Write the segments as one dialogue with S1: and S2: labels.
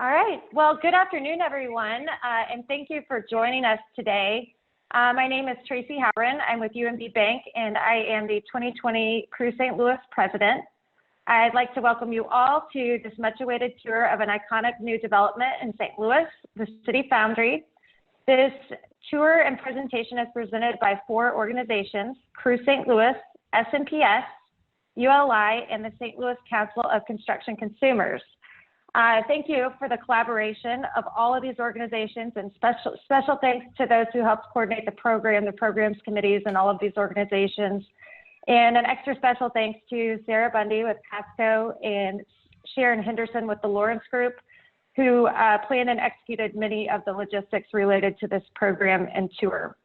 S1: All right. Well, good afternoon, everyone, and thank you for joining us today. My name is Tracy Howren. I'm with UMB Bank, and I am the 2020 Cruise St. Louis president. I'd like to welcome you all to this much-awaited tour of an iconic new development in St. Louis, the City Foundry. This tour and presentation is presented by 4 organizations: Cruise St. Louis, SNPS, ULI, and the St. Louis Council of Construction Consumers. Thank you for the collaboration of all of these organizations, and special thanks to those who helped coordinate the program, the programs committees, and all of these organizations. And an extra special thanks to Sarah Bundy with Pasco and Sharon Henderson with the Lawrence Group, who planned and executed many of the logistics related to this program and tour.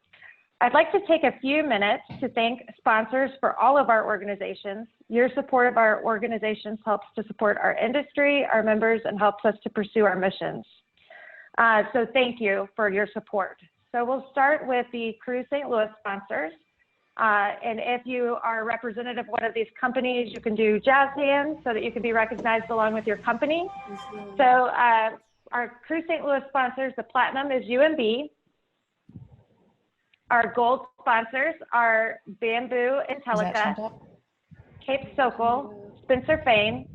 S1: I'd like to take a few minutes to thank sponsors for all of our organizations. Your support of our organizations helps to support our industry, our members, and helps us to pursue our missions. So thank you for your support. So we'll start with the Cruise St. Louis sponsors. And if you are a representative of one of these companies, you can do jazz hands so that you can be recognized along with your company. So our Cruise St. Louis sponsors, the Platinum is UMB. Our gold sponsors are Bamboo Intellica, Cape Sokol, Spencer Fane,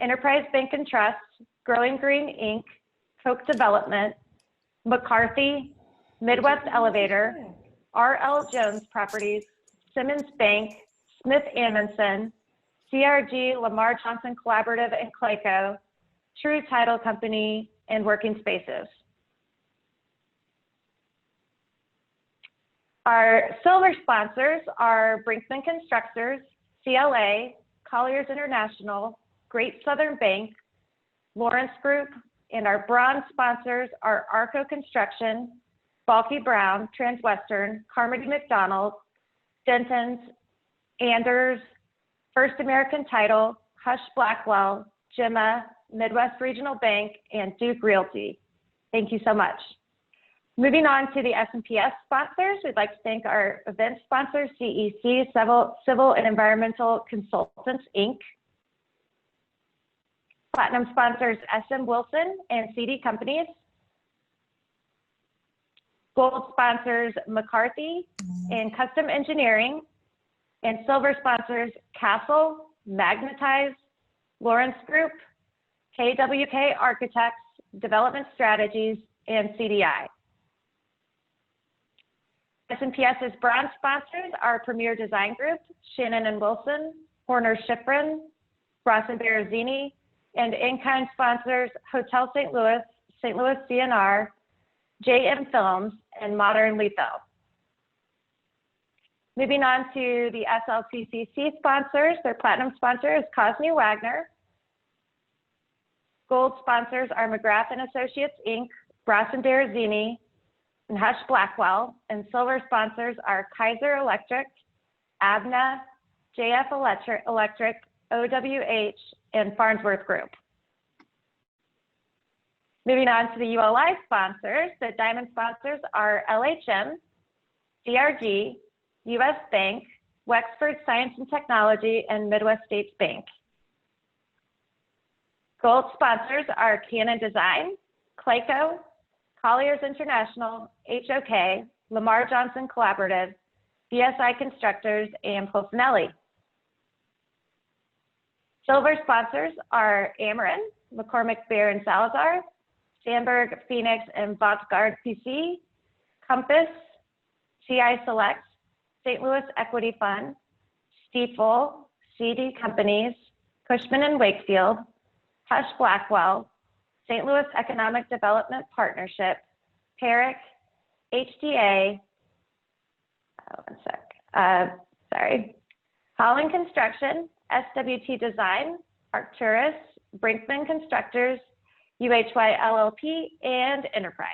S1: Enterprise Bank and Trust, Growing Green Inc., Coke Development, McCarthy, Midwest Elevator, R.L. Jones Properties, Simmons Bank, Smith Amundsen, CRG Lamar Johnson Collaborative and Clayco, True Title Company, and Working Spaces. Our silver sponsors are Brinkman Constructors, CLA, Colliers International, Great Southern Bank, Lawrence Group, and our bronze sponsors are Arco Construction, Balky Brown, Transwestern, Carmody McDonald, Denton's, Anders, First American Title, Hush Blackwell, Gemma, Midwest Regional Bank, and Duke Realty. Thank you so much. Moving on to the SNPS sponsors, we'd like to thank our event sponsors, CEC, Civil and Environmental Consultants, Inc. Platinum sponsors, SM Wilson and CD Companies. Gold sponsors, McCarthy and Custom Engineering. And silver sponsors, Castle, Magnetize, Lawrence Group, KWK Architects, Development Strategies, and CDI. SNPS's bronze sponsors are Premier Design Group, Shannon and Wilson, Horner Schifrin, Ross and Berrezzini, and in-kind sponsors, Hotel St. Louis CNR, JM Films, and Modern Litho. Moving on to the SLCCC sponsors, their platinum sponsor is Cosme Wagner. Gold sponsors are McGrath and Associates, Inc., Ross and Berrezzini, and Hush Blackwell, and silver sponsors are Kaiser Electric, ABNA, JF Electric, OWH, and Farnsworth Group. Moving on to the ULI sponsors, the diamond sponsors are LHM, CRG, US Bank, Wexford Science and Technology, and Midwest States Bank. Gold sponsors are Canon Design, Clayco, Colliers International, HOK, Lamar Johnson Collaborative, BSI Constructors, and Pulsinelli. Silver sponsors are Ameren, McCormick, Bear, and Salazar, Sandberg, Phoenix, and Botsgard PC, Compass, CI Select, St. Louis Equity Fund, Stiefel, CD Companies, Cushman and Wakefield, Hush Blackwell, St. Louis Economic Development Partnership, Herrick, HDA, Holland Construction, SWT Design, Arcturus, Brinkman Constructors, UHY LLP, and Enterprise.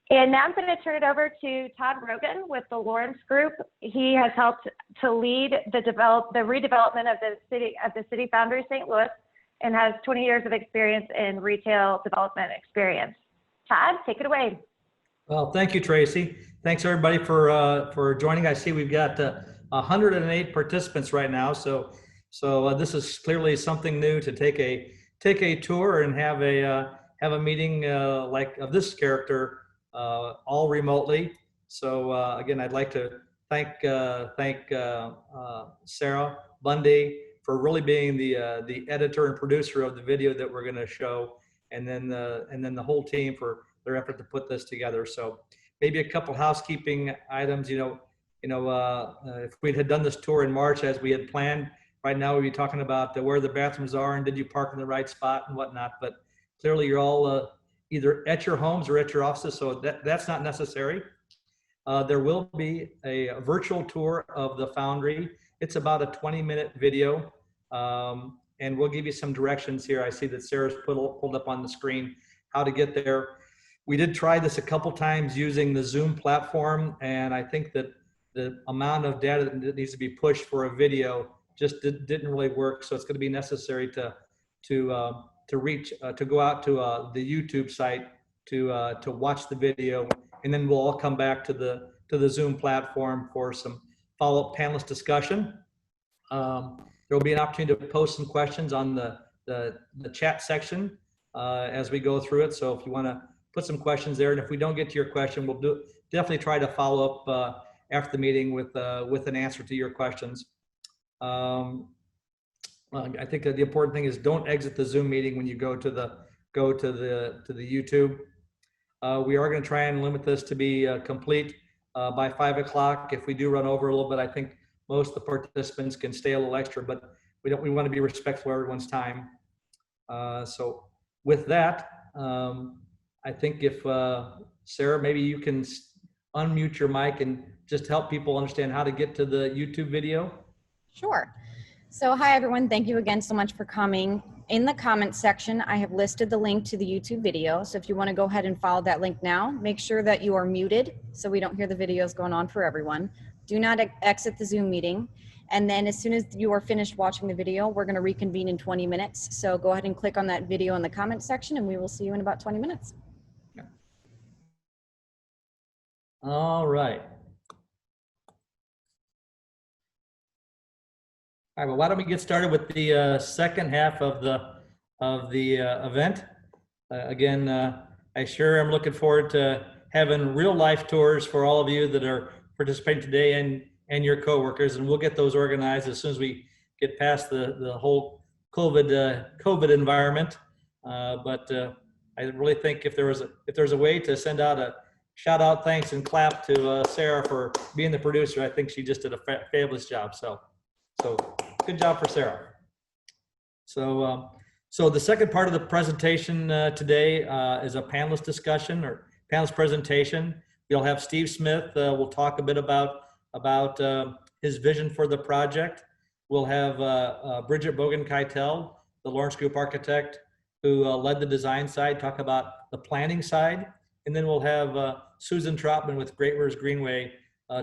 S1: And now I'm going to turn it over to Todd Rogan with the Lawrence Group. He has helped to lead the redevelopment of the City Foundry St. Louis and has 20 years of experience in retail development experience. Todd, take it away.
S2: Well, thank you, Tracy. Thanks everybody for joining. I see we've got 108 participants right now, so So this is clearly something new to take a tour and have a meeting like of this character, all remotely. So again, I'd like to thank Sarah Bundy for really being the editor and producer of the video that we're going to show, and then the whole team for their effort to put this together. So maybe a couple housekeeping items. If we had done this tour in March as we had planned, right now we'd be talking about where the bathrooms are and did you park in the right spot and whatnot. But clearly you're all either at your homes or at your offices, so that's not necessary. There will be a virtual tour of the Foundry. It's about a 20-minute video, and we'll give you some directions here. I see that Sarah's pulled up on the screen how to get there. We did try this a couple times using the Zoom platform, and I think that the amount of data that needs to be pushed for a video just didn't really work. So it's going to be necessary to go out to the YouTube site to watch the video, and then we'll all come back to the Zoom platform for some follow-up panelist discussion. There will be an opportunity to post some questions on the chat section as we go through it. So if you want to put some questions there, and if we don't get to your question, we'll definitely try to follow up after the meeting with an answer to your questions. I think that the important thing is don't exit the Zoom meeting when you go to the YouTube. We are going to try and limit this to be complete by 5 o'clock. If we do run over a little bit, I think most of the participants can stay a little extra, but we want to be respectful of everyone's time. So with that, I think if Sarah, maybe you can unmute your mic and just help people understand how to get to the YouTube video.
S3: Sure. So hi everyone, thank you again so much for coming. In the comments section, I have listed the link to the YouTube video. So if you want to go ahead and follow that link now, make sure that you are muted so we don't hear the videos going on for everyone. Do not exit the Zoom meeting. And then as soon as you are finished watching the video, we're going to reconvene in 20 minutes. So go ahead and click on that video in the comments section and we will see you in about 20 minutes.
S2: All right. All right, well, why don't we get started with the second half of the event. Again, I sure am looking forward to having real life tours for all of you that are participating today and your coworkers, and we'll get those organized as soon as we get past the whole COVID environment. But I really think if there's a way to send out a shout out, thanks, and clap to Sarah for being the producer, I think she just did a fabulous job. So good job for Sarah. So the second part of the presentation today is a panelist discussion or panelist presentation. We'll have Steve Smith. We'll talk a bit about his vision for the project. We'll have Bridget Bogan-Keitel, the Lawrence Group architect who led the design side, talk about the planning side. And then we'll have Susan Trotman with Great Rivers Greenway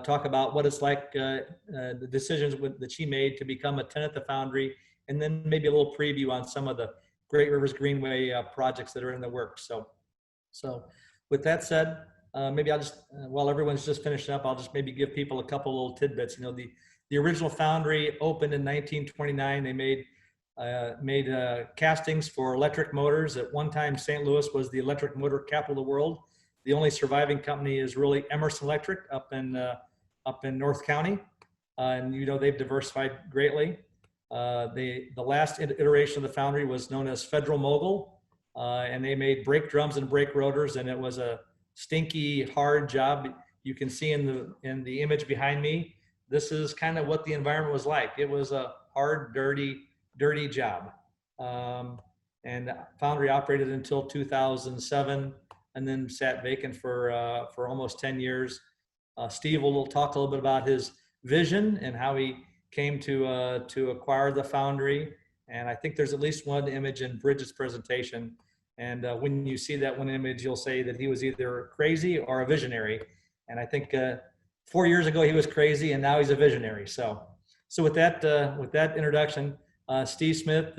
S2: talk about what it's like, the decisions that she made to become a tenant of the Foundry, and then maybe a little preview on some of the Great Rivers Greenway projects that are in the works. So with that said, maybe I'll just, while everyone's just finishing up, I'll just maybe give people a couple little tidbits. You know, the original Foundry opened in 1929. They made castings for electric motors. At one time, St. Louis was the electric motor capital of the world. The only surviving company is really Emerson Electric up in North County, and you know they've diversified greatly. The last iteration of the Foundry was known as Federal Mogul, and they made brake drums and brake rotors, and it was a stinky, hard job. You can see in the image behind me, this is kind of what the environment was like. It was a hard, dirty job. And Foundry operated until 2007. And then sat vacant for almost 10 years. Steve will talk a little bit about his vision and how he came to acquire the Foundry. And I think there's at least one image in Bridget's presentation. And when you see that one image, you'll say that he was either crazy or a visionary. And I think 4 years ago he was crazy, and now he's a visionary. So with that introduction, Steve Smith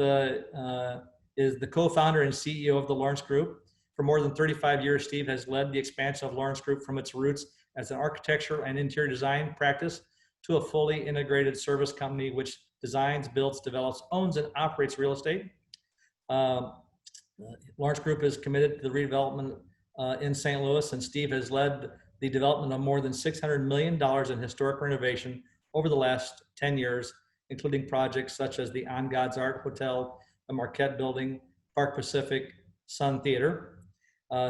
S2: is the co-founder and CEO of the Lawrence Group. For more than 35 years, Steve has led the expansion of Lawrence Group from its roots as an architecture and interior design practice to a fully integrated service company, which designs, builds, develops, owns, and operates real estate. Lawrence Group is committed to the redevelopment in St. Louis, and Steve has led the development of more than $600 million in historic renovation over the last 10 years, including projects such as the On God's Art Hotel, the Marquette Building, Park Pacific, Sun Theater.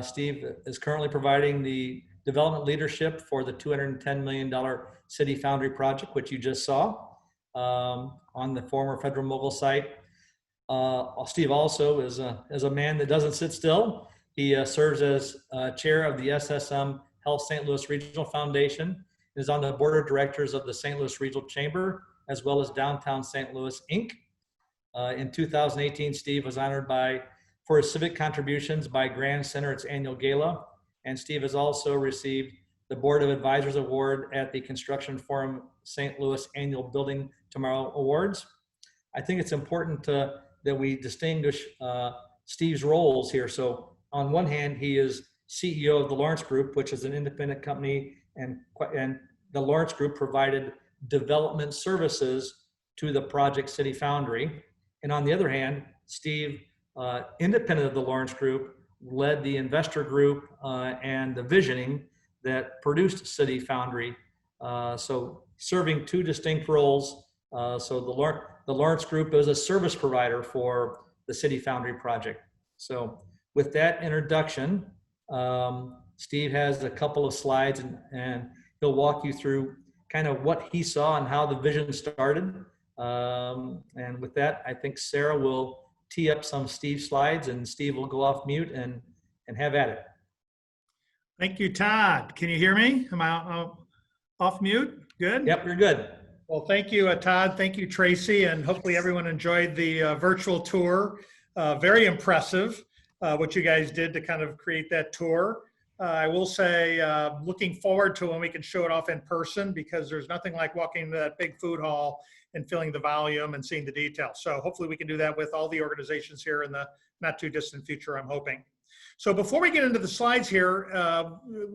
S2: Steve is currently providing the development leadership for the $210 million City Foundry project, which you just saw on the former Federal Mogul site. Steve also is a man that doesn't sit still. He serves as chair of the SSM Health St. Louis Regional Foundation, is on the board of directors of the St. Louis Regional Chamber, as well as Downtown St. Louis, Inc. In 2018, Steve was honored for his civic contributions by Grand Center, its annual gala. And Steve has also received the Board of Advisors Award at the Construction Forum St. Louis Annual Building Tomorrow Awards. I think it's important that we distinguish Steve's roles here. So on one hand, he is CEO of the Lawrence Group, which is an independent company, and the Lawrence Group provided development services to the project City Foundry. And on the other hand, Steve, independent of the Lawrence Group, led the investor group and the visioning that produced City Foundry. So serving two distinct roles. So the Lawrence Group is a service provider for the City Foundry project. So with that introduction, Steve has a couple of slides and he'll walk you through kind of what he saw and how the vision started. And with that, I think Sarah will tee up some Steve slides and Steve will go off mute and have at it.
S4: Thank you, Todd. Can you hear me? Am I off mute? Good?
S2: Yep, you're good.
S4: Well, thank you, Todd. Thank you, Tracy. And hopefully everyone enjoyed the virtual tour. Very impressive what you guys did to kind of create that tour. I will say, looking forward to when we can show it off in person, because there's nothing like walking into that big food hall and feeling the volume and seeing the details. So hopefully we can do that with all the organizations here in the not too distant future, I'm hoping. So before we get into the slides here,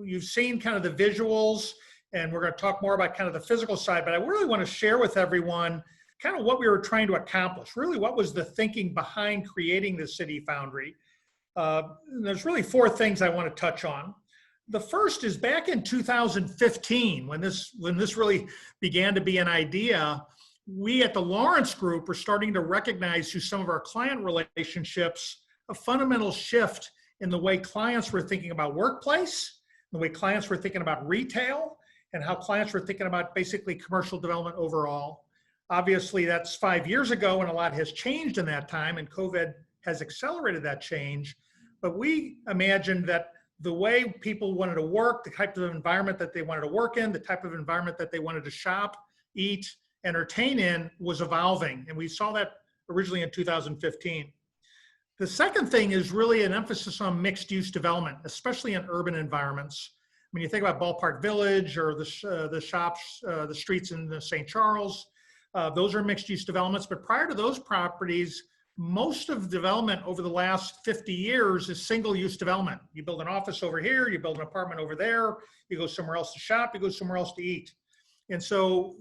S4: you've seen kind of the visuals, and we're going to talk more about kind of the physical side, but I really want to share with everyone kind of what we were trying to accomplish. Really, what was the thinking behind creating the City Foundry? There's really four things I want to touch on. The first is back in 2015, when this really began to be an idea, we at the Lawrence Group were starting to recognize through some of our client relationships a fundamental shift in the way clients were thinking about workplace, the way clients were thinking about retail, and how clients were thinking about basically commercial development overall. Obviously, that's 5 years ago, and a lot has changed in that time, and COVID has accelerated that change. But we imagined that the way people wanted to work, the type of environment that they wanted to work in, the type of environment that they wanted to shop, eat, entertain in was evolving. And we saw that originally in 2015. The second thing is really an emphasis on mixed use development, especially in urban environments. When you think about Ballpark Village or the shops, the streets in St. Charles, those are mixed use developments. But prior to those properties, most of development over the last 50 years is single use development. You build an office over here, you build an apartment over there, you go somewhere else to shop, you go somewhere else to eat. And so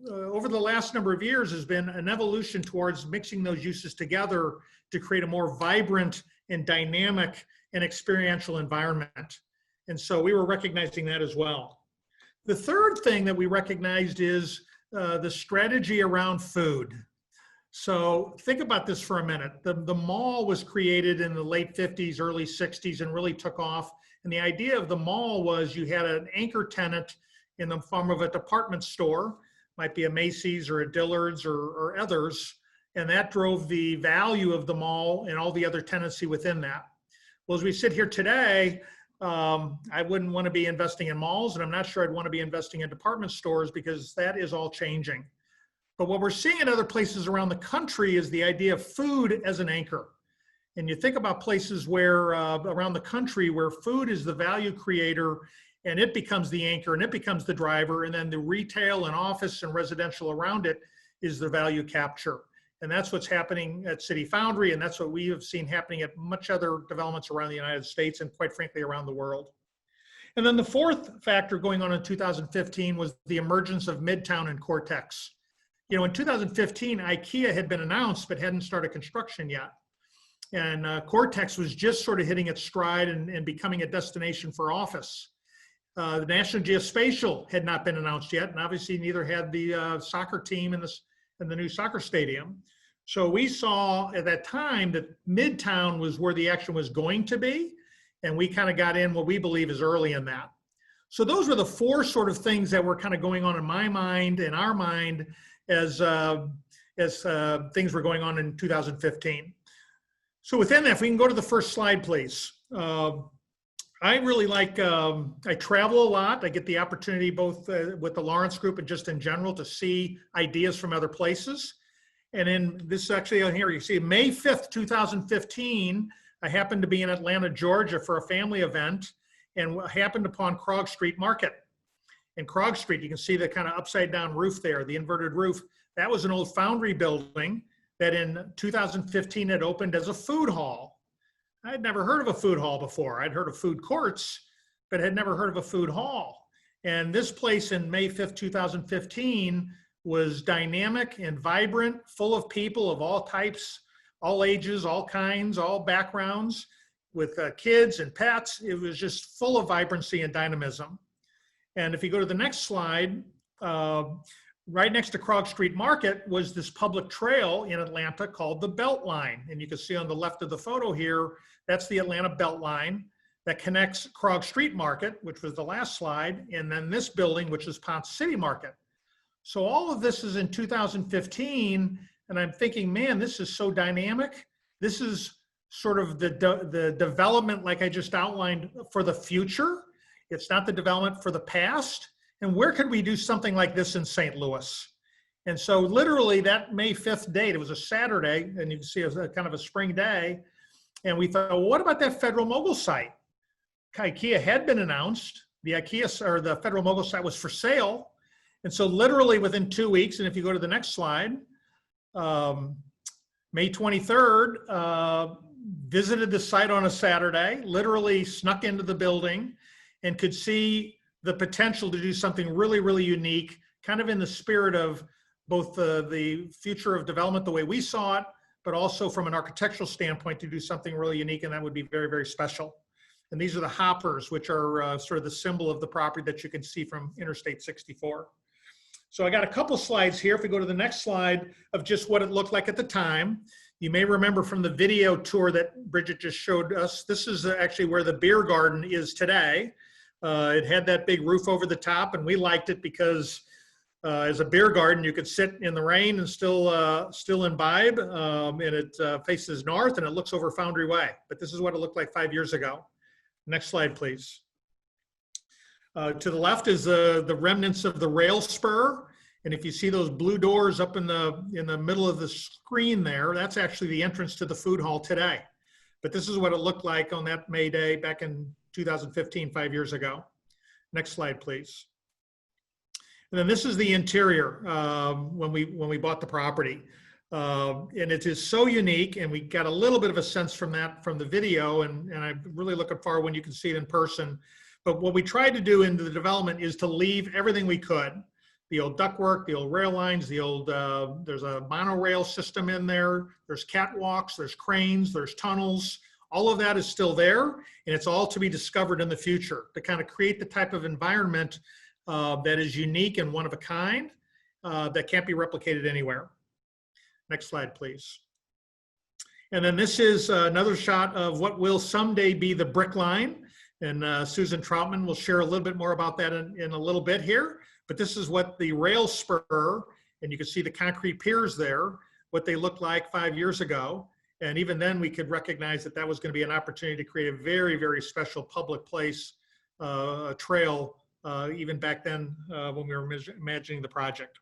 S4: over the last number of years has been an evolution towards mixing those uses together to create a more vibrant and dynamic and experiential environment. And so we were recognizing that as well. The third thing that we recognized is the strategy around food. So think about this for a minute. The mall was created in the late 50s, early 60s, and really took off. And the idea of the mall was you had an anchor tenant in the form of a department store, might be a Macy's or a Dillard's or others, and that drove the value of the mall and all the other tenancy within that. Well, as we sit here today, I wouldn't want to be investing in malls, and I'm not sure I'd want to be investing in department stores because that is all changing. But what we're seeing in other places around the country is the idea of food as an anchor. And you think about places where around the country where food is the value creator and it becomes the anchor and it becomes the driver, and then the retail and office and residential around it is the value capture. And that's what's happening at City Foundry, and that's what we have seen happening at much other developments around the United States and quite frankly around the world. And then the fourth factor going on in 2015 was the emergence of Midtown and Cortex. you know, in 2015, IKEA had been announced, but hadn't started construction yet. And Cortex was just sort of hitting its stride and becoming a destination for office. The National Geospatial had not been announced yet, and obviously neither had the soccer team in the new soccer stadium. So we saw at that time that Midtown was where the action was going to be, and we kind of got in what we believe is early in that. So those were the four sort of things that were kind of going on in my mind, in our mind, as things were going on in 2015. So within that, if we can go to the first slide, please. I really like, I travel a lot. I get the opportunity both with the Lawrence Group and just in general to see ideas from other places. And in this is actually on here, you see May 5th, 2015, I happened to be in Atlanta, Georgia for a family event and happened upon Krog Street Market. In Krog Street, you can see the kind of upside down roof there, the inverted roof. That was an old Foundry building that in 2015 had opened as a food hall. I had never heard of a food hall before. I'd heard of food courts, but had never heard of a food hall. And this place in May 5th, 2015 was dynamic and vibrant, full of people of all types, all ages, all kinds, all backgrounds, with kids and pets. It was just full of vibrancy and dynamism. And if you go to the next slide, right next to Krog Street Market was this public trail in Atlanta called the Beltline. And you can see on the left of the photo here, that's the Atlanta Beltline that connects Krog Street Market, which was the last slide, and then this building, which is Ponce City Market. So all of this is in 2015, and I'm thinking, man, this is so dynamic. This is sort of the development, like I just outlined, for the future. It's not the development for the past. And where could we do something like this in St. Louis? And so literally that May 5th date, it was a Saturday, and you can see it was a kind of a spring day. And we thought, well, what about that Federal Mogul site? IKEA had been announced. The IKEA, or the Federal Mogul site, was for sale. And so literally within 2 weeks, and if you go to the next slide, May 23rd, visited the site on a Saturday, literally snuck into the building and could see the potential to do something really, really unique, kind of in the spirit of both the future of development, the way we saw it, but also from an architectural standpoint to do something really unique, and that would be very, very special. And these are the hoppers, which are sort of the symbol of the property that you can see from Interstate 64. So I got a couple slides here. If we go to the next slide of just what it looked like at the time. You may remember from the video tour that Bridget just showed us, this is actually where the beer garden is today. It had that big roof over the top, and we liked it because as a beer garden, you could sit in the rain and still imbibe, and it faces north and it looks over Foundry Way. But this is what it looked like 5 years ago. Next slide, please. To the left is the remnants of the rail spur. And if you see those blue doors up in the middle of the screen there, that's actually the entrance to the food hall today. But this is what it looked like on that May Day back in 2015, 5 years ago. Next slide, please. And then this is the interior when we bought the property. And it is so unique, and we got a little bit of a sense from that from the video, and I'm really looking forward when you can see it in person. But what we tried to do in the development is to leave everything we could. The old ductwork, the old rail lines, the old, there's a monorail system in there, there's catwalks, there's cranes, there's tunnels. All of that is still there, and it's all to be discovered in the future to kind of create the type of environment that is unique and one of a kind that can't be replicated anywhere. Next slide, please. And then this is another shot of what will someday be the brick line. And Susan Troutman will share a little bit more about that in a little bit here. But this is what the rail spur, and you can see the concrete piers there, what they looked like 5 years ago. And even then we could recognize that that was going to be an opportunity to create a very, very special public place, a trail, even back then when we were imagining the project.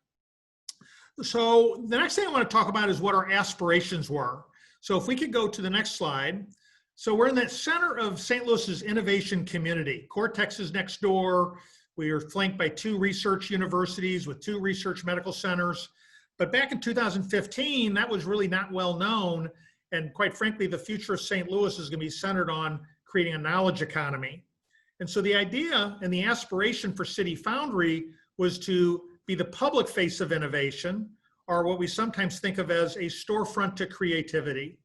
S4: So the next thing I want to talk about is what our aspirations were. So if we could go to the next slide. So we're in the center of St. Louis's innovation community. Cortex is next door. We are flanked by 2 research universities with 2 research medical centers. But back in 2015, that was really not well known. And quite frankly, the future of St. Louis is going to be centered on creating a knowledge economy. And so the idea and the aspiration for City Foundry was to be the public face of innovation, are what we sometimes think of as a storefront to creativity.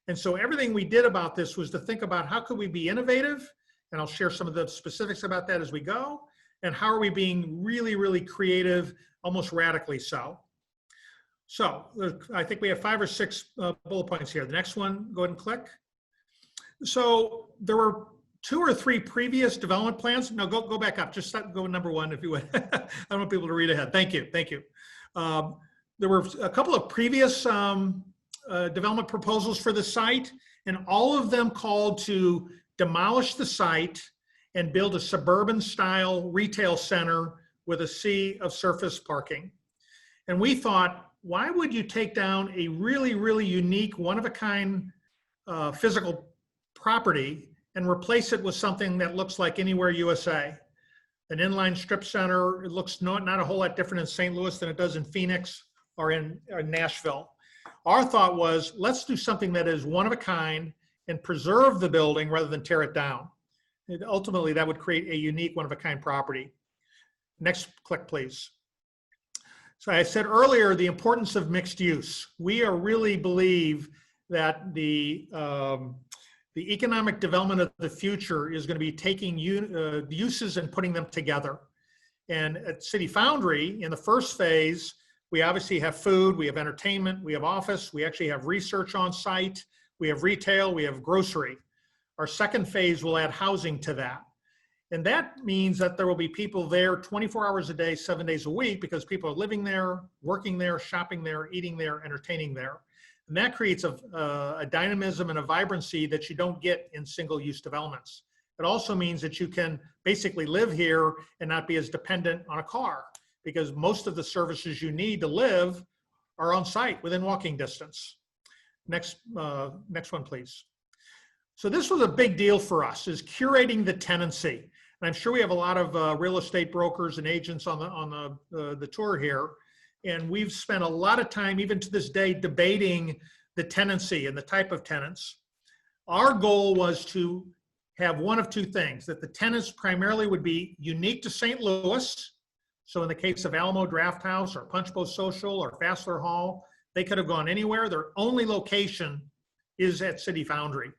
S4: And so everything we did about this was to think about how could we be innovative, and I'll share some of the specifics about that as we go, and how are we being really, really creative, almost radically so. So I think we have 5 or 6 bullet points here. The next one, go ahead and click. So there were 2 or 3 previous development plans. No, go back up. Just go number 1 if you would. I don't want people to read ahead. Thank you. Thank you. There were a couple of previous development proposals for the site, and all of them called to demolish the site and build a suburban style retail center with a sea of surface parking. And we thought, why would you take down a really, really unique, one-of-a-kind physical property and replace it with something that looks like Anywhere USA? An inline strip center. It looks not a whole lot different in St. Louis than it does in Phoenix or in Nashville. Our thought was, let's do something that is one of a kind and preserve the building rather than tear it down. And ultimately, that would create a unique one-of-a-kind property. Next click, please. So I said earlier, the importance of mixed use. We really believe that the economic development of the future is going to be taking uses and putting them together. And at City Foundry, in the first phase, we obviously have food, we have entertainment, we have office, we actually have research on site, we have retail, we have grocery. Our second phase will add housing to that. And that means that there will be people there 24 hours a day, 7 days a week, because people are living there, working there, shopping there, eating there, entertaining there. And that creates a dynamism and a vibrancy that you don't get in single-use developments. It also means that you can basically live here and not be as dependent on a car, because most of the services you need to live are on site within walking distance. Next one, please. So this was a big deal for us, is curating the tenancy. And I'm sure we have a lot of real estate brokers and agents on the tour here. And we've spent a lot of time, even to this day, debating the tenancy and the type of tenants. Our goal was to have one of 2 things, that the tenants primarily would be unique to St. Louis. So in the case of Alamo Draft House or Punch Bowl Social or Fassler Hall, they could have gone anywhere. Their only location is at City Foundry.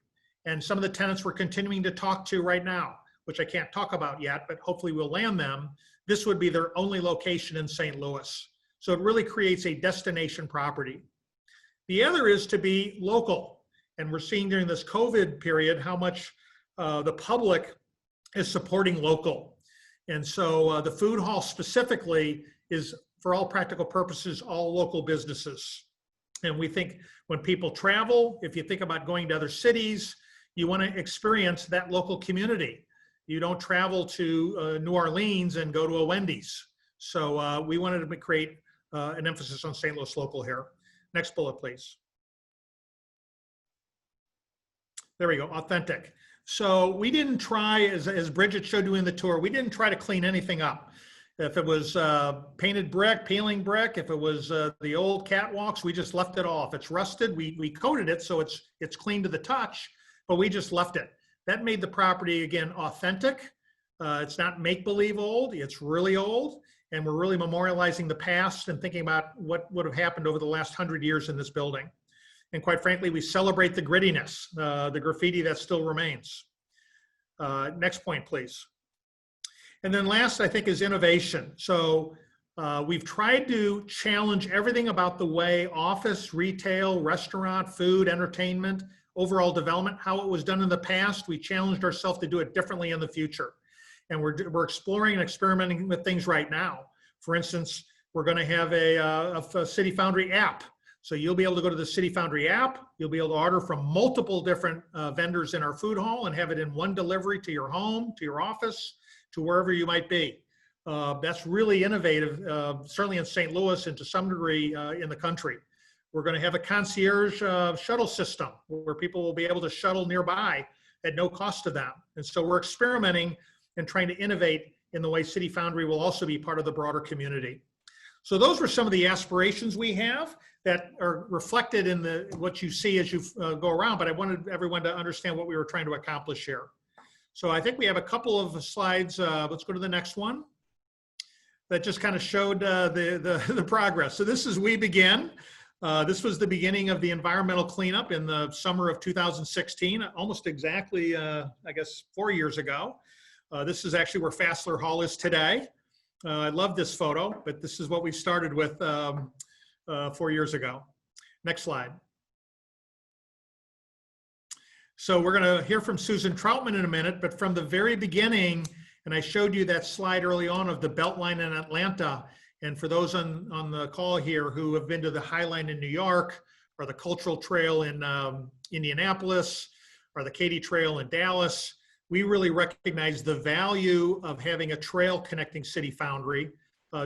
S4: And some of the tenants we're continuing to talk to right now, which I can't talk about yet, but hopefully we'll land them. This would be their only location in St. Louis. So it really creates a destination property. The other is to be local. And we're seeing during this COVID period how much the public is supporting local. And so the food hall specifically is, for all practical purposes, all local businesses. And we think when people travel, if you think about going to other cities, you want to experience that local community. You don't travel to New Orleans and go to a Wendy's. So we wanted to create an emphasis on St. Louis local here. Next bullet, please. There we go, authentic. So we didn't try, as Bridget showed you in the tour, we didn't try to clean anything up. If it was painted brick, peeling brick, if it was the old catwalks, we just left it off. It's rusted, we coated it so it's clean to the touch, but we just left it. That made the property, again, authentic. It's not make-believe old, it's really old. And we're really memorializing the past and thinking about what would have happened over the last 100 years in this building. And quite frankly, we celebrate the grittiness, the graffiti that still remains. Next point, please. And then last, I think, is innovation. So we've tried to challenge everything about the way office, retail, restaurant, food, entertainment, overall development, how it was done in the past. We challenged ourselves to do it differently in the future. And we're exploring and experimenting with things right now. For instance, we're going to have a City Foundry app. So you'll be able to go to the City Foundry app. You'll be able to order from multiple different vendors in our food hall and have it in one delivery to your home, to your office, to wherever you might be. That's really innovative, certainly in St. Louis and to some degree in the country. We're going to have a concierge shuttle system where people will be able to shuttle nearby at no cost to them. And so we're experimenting and trying to innovate in the way City Foundry will also be part of the broader community. So those were some of the aspirations we have that are reflected in what you see as you go around, but I wanted everyone to understand what we were trying to accomplish here. So I think we have a couple of slides. Let's go to the next one. that just kind of showed the progress. So this is We Begin. This was the beginning of the environmental cleanup in the summer of 2016, almost exactly, I guess, 4 years ago. This is actually where Fassler Hall is today. I love this photo, but this is what we started with 4 years ago. Next slide. So we're going to hear from Susan Troutman in a minute, but from the very beginning, and I showed you that slide early on of the Beltline in Atlanta. And for those on the call here who have been to the High Line in New York, or the Cultural Trail in Indianapolis, or the Katy Trail in Dallas, we really recognize the value of having a trail connecting City Foundry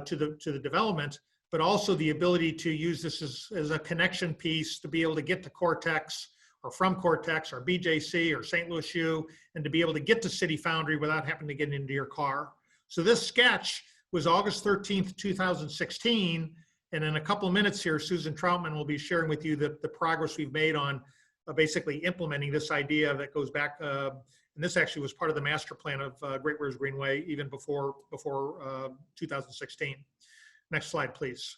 S4: to the development, but also the ability to use this as a connection piece to be able to get to Cortex, or from Cortex, or BJC, or St. Louis U, and to be able to get to City Foundry without having to get into your car. So this sketch was August 13th, 2016. And in a couple of minutes here, Susan Troutman will be sharing with you the progress we've made on basically implementing this idea that goes back, and this actually was part of the master plan of Great Rivers Greenway even before 2016. Next slide, please.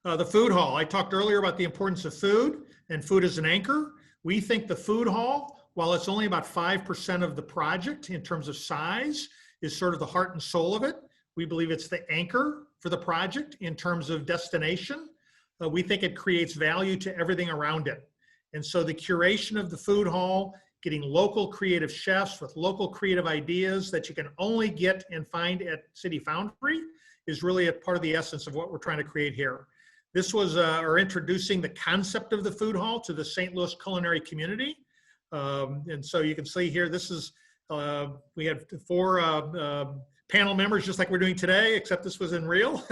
S4: The food hall. I talked earlier about the importance of food and food as an anchor. We think the food hall, while it's only about 5% of the project in terms of size, is sort of the heart and soul of it. We believe it's the anchor for the project in terms of destination. We think it creates value to everything around it. And so the curation of the food hall, getting local creative chefs with local creative ideas that you can only get and find at City Foundry, is really a part of the essence of what we're trying to create here. This was our introducing the concept of the food hall to the St. Louis culinary community. And so you can see here, this is, we had 4 panel members, just like we're doing today, except this was in real,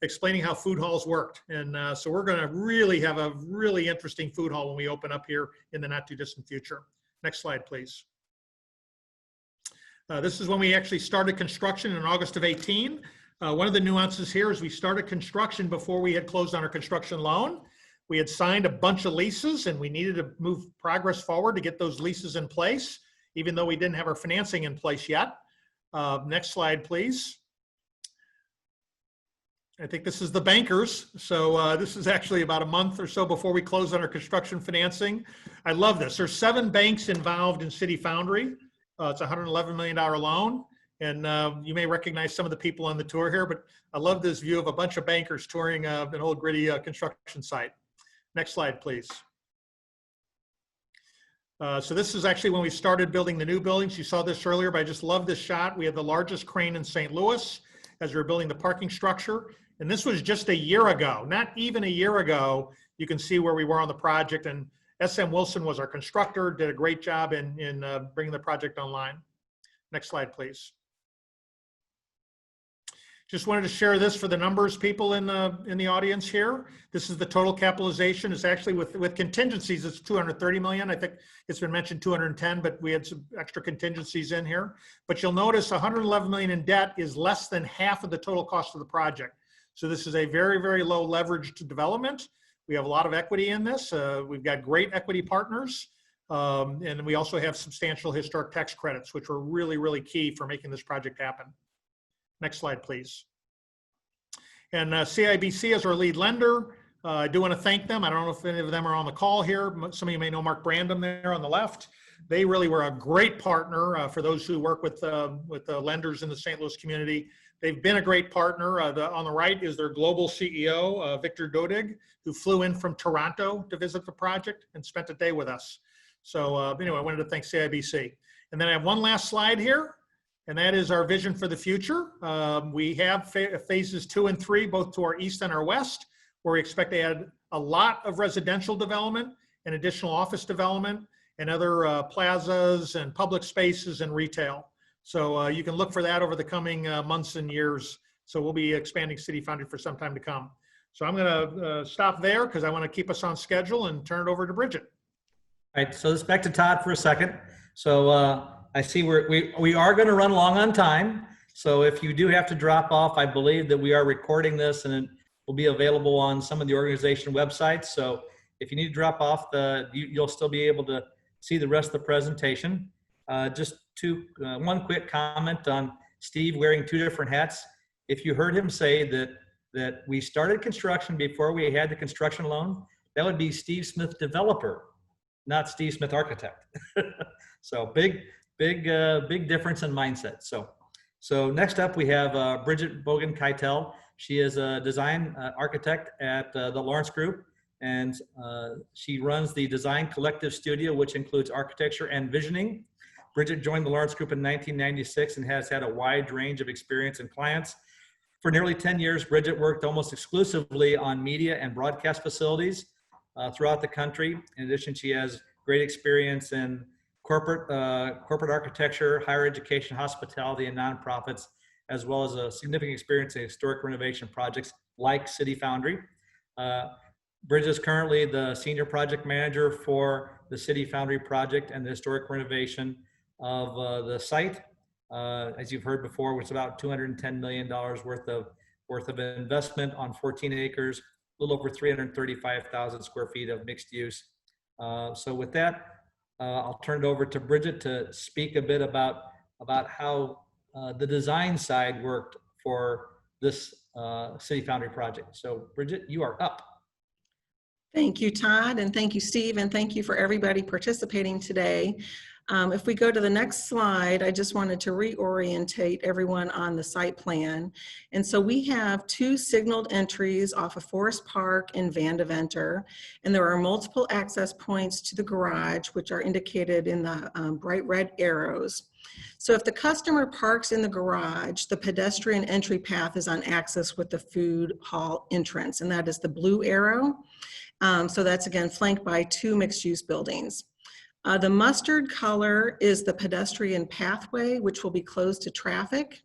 S4: explaining how food halls worked. And so we're gonna really have a really interesting food hall when we open up here in the not too distant future. Next slide, please. This is when we actually started construction in August of 18. One of the nuances here is we started construction before we had closed on our construction loan. We had signed a bunch of leases and we needed to move progress forward to get those leases in place, even though we didn't have our financing in place yet. Next slide, please. I think this is the bankers. So this is actually about a month or so before we closed on our construction financing. I love this. There's 7 banks involved in City Foundry. It's a $111 million loan. And you may recognize some of the people on the tour here, but I love this view of a bunch of bankers touring an old gritty construction site. Next slide, please. So this is actually when we started building the new buildings. You saw this earlier, but I just love this shot. We had the largest crane in St. Louis as we were building the parking structure. And this was just a year ago, not even a year ago. You can see where we were on the project. And SM Wilson was our constructor, did a great job in bringing the project online. Next slide, please. Just wanted to share this for the numbers people in the audience here. This is the total capitalization. It's actually with contingencies, it's 230 million. I think it's been mentioned 210, but we had some extra contingencies in here. But you'll notice 111 million in debt is less than half of the total cost of the project. So this is a very, very low leverage to development. We have a lot of equity in this. We've got great equity partners. And we also have substantial historic tax credits, which were really, really key for making this project happen. Next slide, please. And CIBC is our lead lender. I do want to thank them. I don't know if any of them are on the call here. Some of you may know Mark Brandom there on the left. They really were a great partner for those who work with the lenders in the St. Louis community. They've been a great partner. On the right is their global CEO, Victor Dodig, who flew in from Toronto to visit the project and spent a day with us. So anyway, I wanted to thank CIBC. And then I have one last slide here. And that is our vision for the future. We have phases 2 and 3, both to our east and our west, where we expect to add a lot of residential development and additional office development and other plazas and public spaces and retail. So you can look for that over the coming months and years. So we'll be expanding City Foundry for some time to come. So I'm gonna stop there because I want to keep us on schedule and turn it over to Bridget.
S2: All right, so let's back to Todd for a second. So I see we are going to run long on time. So if you do have to drop off, I believe that we are recording this and it will be available on some of the organization websites. So if you need to drop off, you'll still be able to see the rest of the presentation. Just one quick comment on Steve wearing 2 different hats. if you heard him say that we started construction before we had the construction loan, that would be Steve Smith developer, not Steve Smith architect. So big difference in mindset. So next up we have Bridget Bogan-Keitel. She is a design architect at the Lawrence Group, and she runs the Design Collective Studio, which includes architecture and visioning. Bridget joined the Lawrence Group in 1996 and has had a wide range of experience and clients. For nearly 10 years, Bridget worked almost exclusively on media and broadcast facilities throughout the country. In addition, she has great experience in corporate architecture, higher education, hospitality, and nonprofits, as well as a significant experience in historic renovation projects like City Foundry. Bridget is currently the senior project manager for the City Foundry project and the historic renovation of the site. As you've heard before, it's about $210 million worth of investment on 14 acres, a little over 335,000 square feet of mixed use. So with that, I'll turn it over to Bridget to speak a bit about how the design side worked for this City Foundry project. So Bridget, you are up.
S5: Thank you, Todd, and thank you, Steve, and thank you for everybody participating today. If we go to the next slide, I just wanted to reorientate everyone on the site plan. And so we have 2 signaled entries off of Forest Park and Van Deventer, and there are multiple access points to the garage, which are indicated in the bright red arrows. So if the customer parks in the garage, the pedestrian entry path is on access with the food hall entrance, and that is the blue arrow. So that's again flanked by 2 mixed-use buildings. The mustard color is the pedestrian pathway, which will be closed to traffic.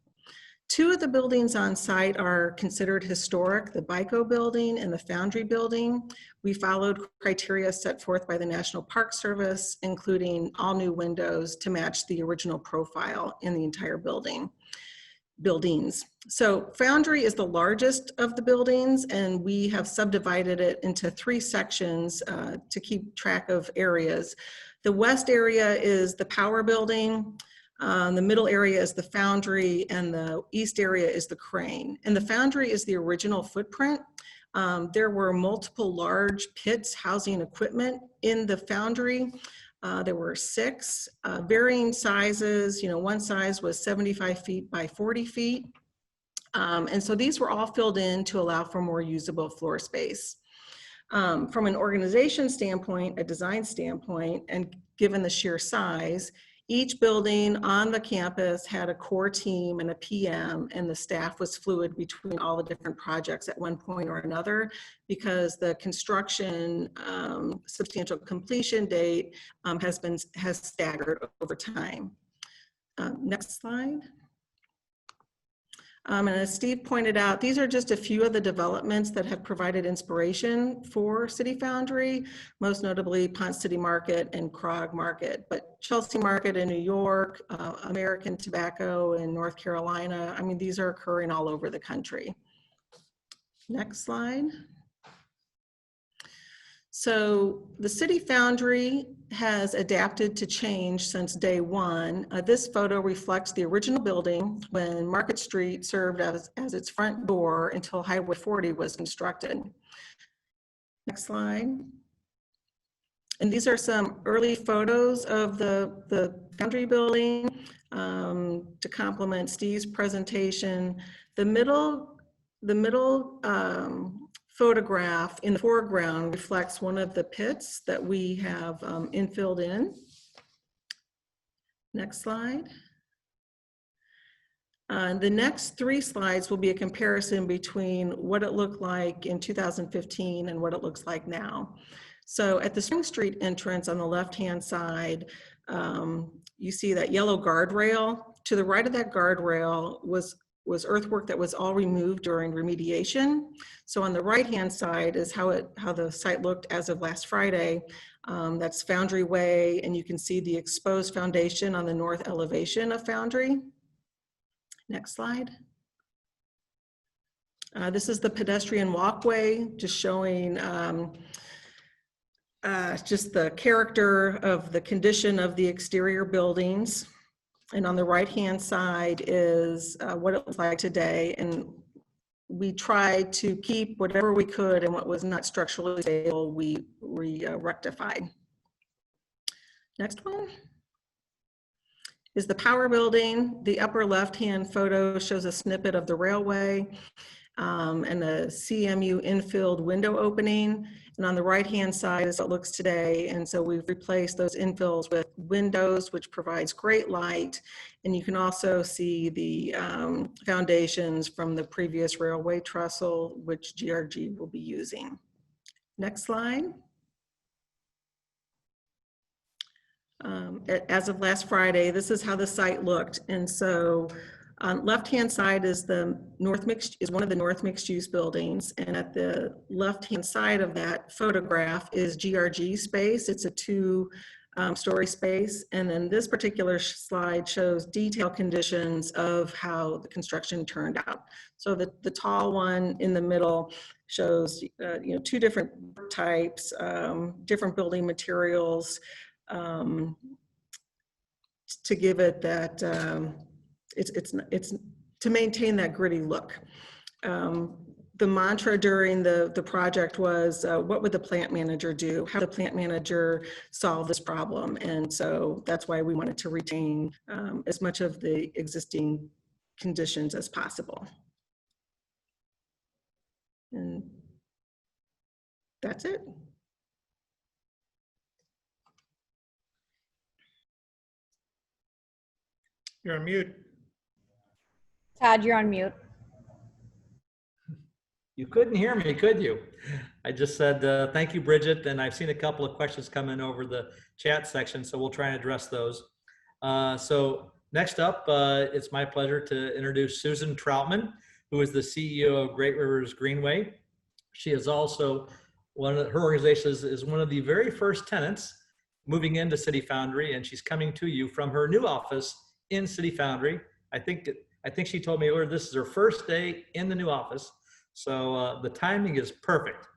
S5: 2 of the buildings on site are considered historic, the BICO building and the Foundry building. We followed criteria set forth by the National Park Service, including all new windows to match the original profile in the entire buildings. So Foundry is the largest of the buildings, and we have subdivided it into 3 sections to keep track of areas. The west area is the power building, the middle area is the Foundry, and the east area is the crane. And the Foundry is the original footprint. There were multiple large pits housing equipment in the Foundry. There were 6 varying sizes. One size was 75 feet by 40 feet. And so these were all filled in to allow for more usable floor space. From an organization standpoint, a design standpoint, and given the sheer size, each building on the campus had a core team and a PM, and the staff was fluid between all the different projects at one point or another, because the construction substantial completion date has staggered over time. Next slide. And as Steve pointed out, these are just a few of the developments that have provided inspiration for City Foundry, most notably Ponce City Market and Krog Market, but Chelsea Market in New York, American Tobacco in North Carolina. I mean, these are occurring all over the country. Next slide. So the City Foundry has adapted to change since day one. This photo reflects the original building when Market Street served as its front door until Highway 40 was constructed. Next slide. And these are some early photos of the Foundry building to complement Steve's presentation. The middle photograph in the foreground reflects one of the pits that we have infilled in. Next slide. The next 3 slides will be a comparison between what it looked like in 2015 and what it looks like now. So at the Spring Street entrance on the left-hand side, you see that yellow guardrail. To the right of that guardrail was earthwork that was all removed during remediation. So on the right-hand side is how the site looked as of last Friday. That's Foundry Way, and you can see the exposed foundation on the north elevation of Foundry. Next slide. This is the pedestrian walkway, just showing just the character of the condition of the exterior buildings. And on the right-hand side is what it looks like today. And we tried to keep whatever we could, and what was not structurally stable, we rectified. Next one is the power building. The upper left-hand photo shows a snippet of the railway and the CMU infilled window opening. And on the right-hand side is what it looks today. And so we've replaced those infills with windows, which provides great light. And you can also see the foundations from the previous railway trestle, which GRG will be using. Next slide. As of last Friday, this is how the site looked. And so on left-hand side is one of the north mixed-use buildings, and at the left-hand side of that photograph is GRG space. It's a two-story space, and then this particular slide shows detailed conditions of how the construction turned out. So the tall one in the middle shows two different types, different building materials, to give it that it's to maintain that gritty look. The mantra during the project was, what would the plant manager do? How would the plant manager solve this problem? And so that's why we wanted to retain as much of the existing conditions as possible. And that's it.
S4: You're on mute.
S3: Todd, you're on mute.
S2: You couldn't hear me, could you? I just said, thank you, Bridget. And I've seen a couple of questions come in over the chat section, so we'll try and address those. So next up, it's my pleasure to introduce Susan Troutman, who is the CEO of Great Rivers Greenway. She is also her organization is one of the very first tenants moving into City Foundry, and she's coming to you from her new office in City Foundry. I think she told me earlier this is her first day in the new office, so the timing is perfect.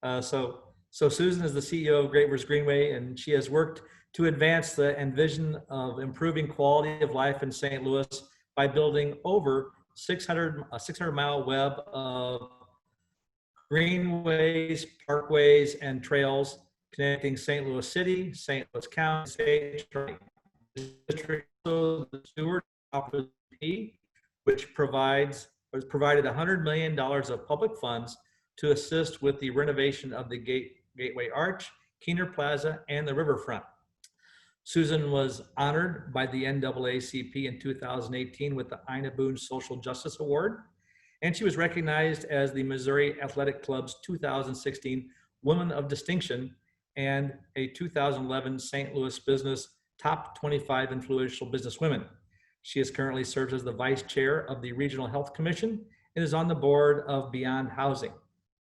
S2: So Susan is the CEO of Great Rivers Greenway, and she has worked to advance the vision of improving quality of life in St. Louis by building over a 600-mile web of greenways, parkways, and trails connecting St. Louis City, St. Louis County, State, District, the Stewart P, which provided $100 million of public funds to assist with the renovation of the Gateway Arch, Keener Plaza, and the riverfront. Susan was honored by the NAACP in 2018 with the Ina Boone Social Justice Award, and she was recognized as the Missouri Athletic Club's 2016 Woman of Distinction and a 2011 St. Louis Business Top 25 Influential Businesswomen. She is currently serves as the Vice Chair of the Regional Health Commission and is on the board of Beyond Housing.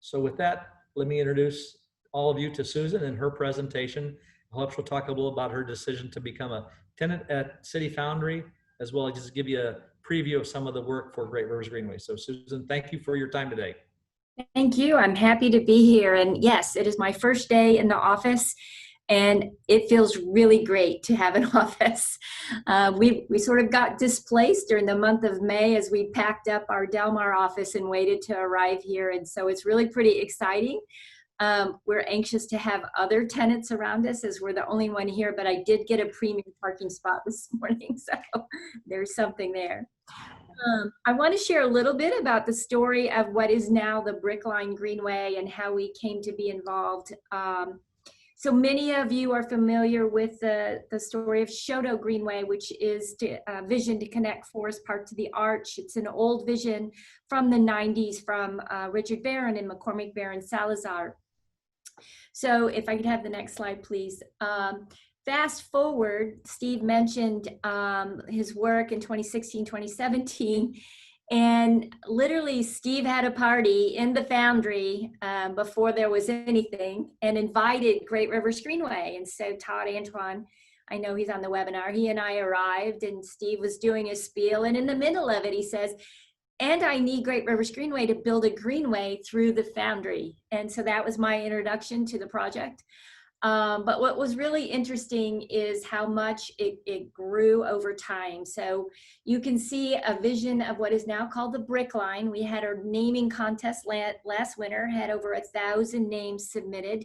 S2: So with that, let me introduce all of you to Susan and her presentation. I hope she'll talk a little about her decision to become a tenant at City Foundry, as well as just give you a preview of some of the work for Great Rivers Greenway. So Susan, thank you for your time today.
S6: Thank you. I'm happy to be here. And yes, it is my first day in the office, and it feels really great to have an office. We sort of got displaced during the month of May as we packed up our Delmar office and waited to arrive here. And so it's really pretty exciting. We're anxious to have other tenants around us as we're the only one here, but I did get a premium parking spot this morning, so there's something there. I want to share a little bit about the story of what is now the Brickline Greenway and how we came to be involved. So many of you are familiar with the story of Shoto Greenway, which is vision to connect Forest Park to the Arch. It's an old vision from the 90s from Richard Barron and McCormick Barron Salazar. So if I could have the next slide, please. Fast forward, Steve mentioned his work in 2016, 2017, and literally Steve had a party in the Foundry before there was anything and invited Great Rivers Greenway. And so Todd Antoine, I know he's on the webinar, he and I arrived and Steve was doing a spiel, and in the middle of it he says, and I need Great Rivers Greenway to build a greenway through the Foundry. And so that was my introduction to the project. But what was really interesting is how much it grew over time. So you can see a vision of what is now called the Brick Line. We had our naming contest last winter, had over 1,000 names submitted.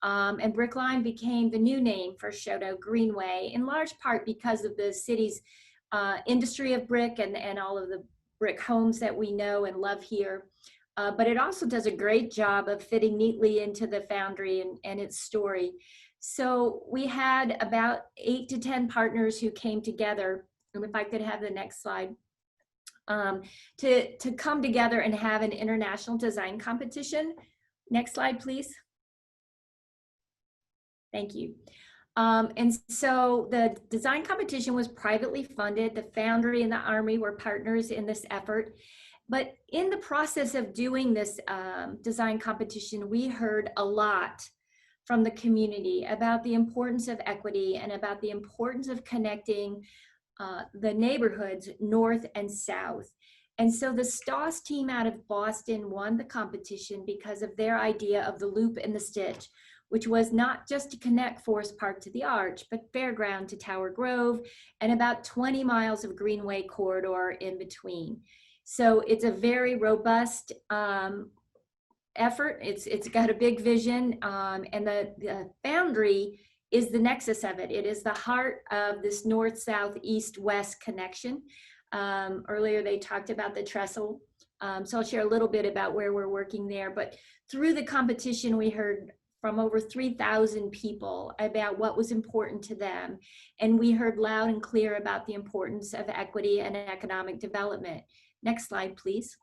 S6: And Brick Line became the new name for Shoto Greenway, in large part because of the city's industry of brick and all of the brick homes that we know and love here. But it also does a great job of fitting neatly into the Foundry and its story. So we had about 8 to 10 partners who came together, and if I could have the next slide, to come together and have an international design competition. Next slide, please. Thank you. And so the design competition was privately funded. The Foundry and the Army were partners in this effort. But in the process of doing this design competition, we heard a lot from the community about the importance of equity and about the importance of connecting the neighborhoods north and south. And so the Stoss team out of Boston won the competition because of their idea of the loop and the stitch, which was not just to connect Forest Park to the Arch, but Fairground to Tower Grove, and about 20 miles of Greenway corridor in between. So it's a very robust effort. It's got a big vision, and the Foundry is the nexus of it. It is the heart of this north, south, east, west connection. Earlier they talked about the trestle. So I'll share a little bit about where we're working there. But through the competition, we heard from over 3,000 people about what was important to them. And we heard loud and clear about the importance of equity and economic development. Next slide, please.